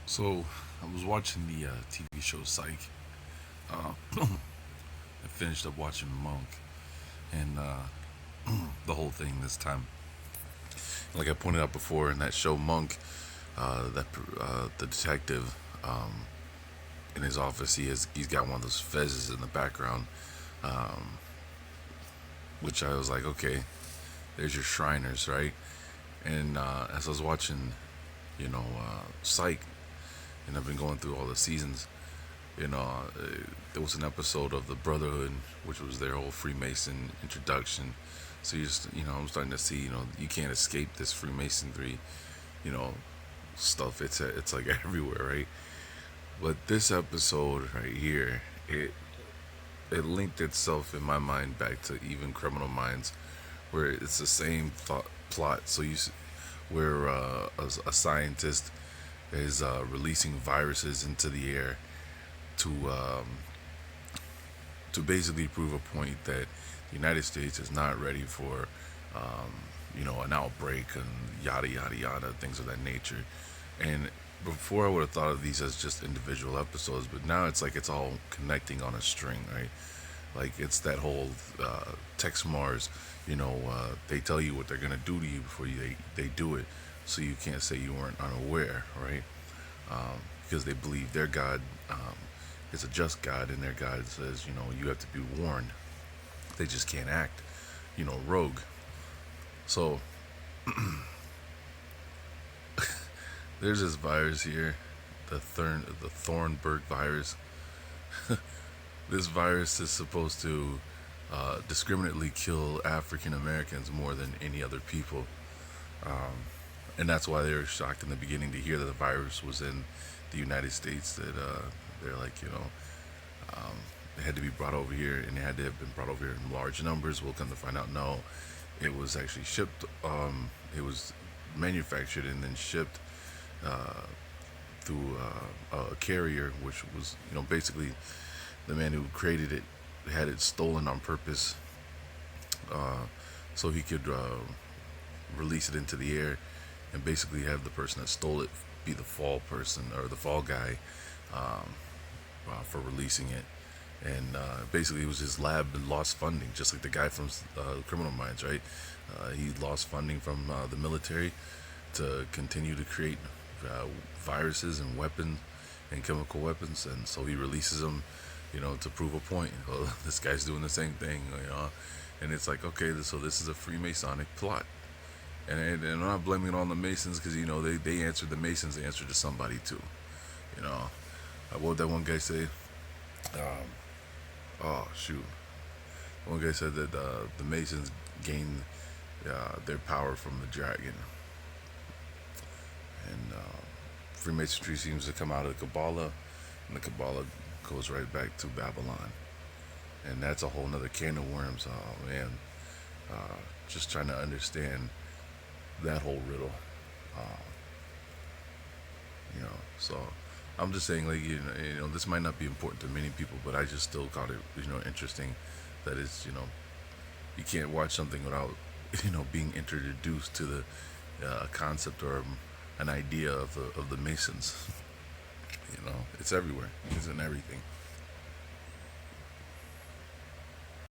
So I was watching the TV show Psych. I finished up watching Monk and the whole thing this time. Like I pointed out before in that show Monk, that the detective in his office he's got one of those fezzes in the background, um, which I was like, okay, there's your Shriners, right? And as I was watching, Psych, and I've been going through all the seasons. There was an episode of the Brotherhood, which was their whole Freemason introduction. So I'm starting to see, you can't escape this Freemasonry, you know, stuff. It's like everywhere, right? But this episode right here, it linked itself in my mind back to even Criminal Minds, where it's the same plot. Where a scientist is releasing viruses into the air to basically prove a point that the United States is not ready for an outbreak and yada yada yada, things of that nature. And before I would have thought of these as just individual episodes, but now it's like it's all connecting on a string, right? Like it's that whole Tex Mars, they tell you what they're gonna do to you before they do it, so you can't say you weren't unaware, right? Because they believe their God is a just God, and their God says, you have to be warned. They just can't act, rogue. So there's this virus here, the Thornburg virus. This virus is supposed to discriminately kill African Americans more than any other people. And that's why they were shocked in the beginning to hear that the virus was in the United States. That they're like, it had to be brought over here, and it had to have been brought over here in large numbers. We'll come to find out, no, it was actually shipped. It was manufactured and then shipped through a carrier, which was, basically the man who created it had it stolen on purpose, so he could release it into the air and basically have the person that stole it be the fall person or the fall guy, for releasing it. And basically, it was his lab lost funding, just like the guy from Criminal Minds, right? He lost funding from the military to continue to create viruses and weapons and chemical weapons, and so he releases them, to prove a point. Well, this guy's doing the same thing, and it's like, okay, so this is a Freemasonic plot. And I'm not blaming it on the Masons, because they answered, the Masons answered to somebody too. What did that one guy say? Oh shoot! One guy said that the Masons gained their power from the dragon, and Freemasonry seems to come out of the Kabbalah, and the Kabbalah goes right back to Babylon, and that's a whole nother can of worms. Oh man, just trying to understand that whole riddle. Uh, so I'm just saying, like, this might not be important to many people, but I just still got it, interesting. That is, you can't watch something without, being introduced to the concept or an idea of the Masons. It's everywhere. It's in everything.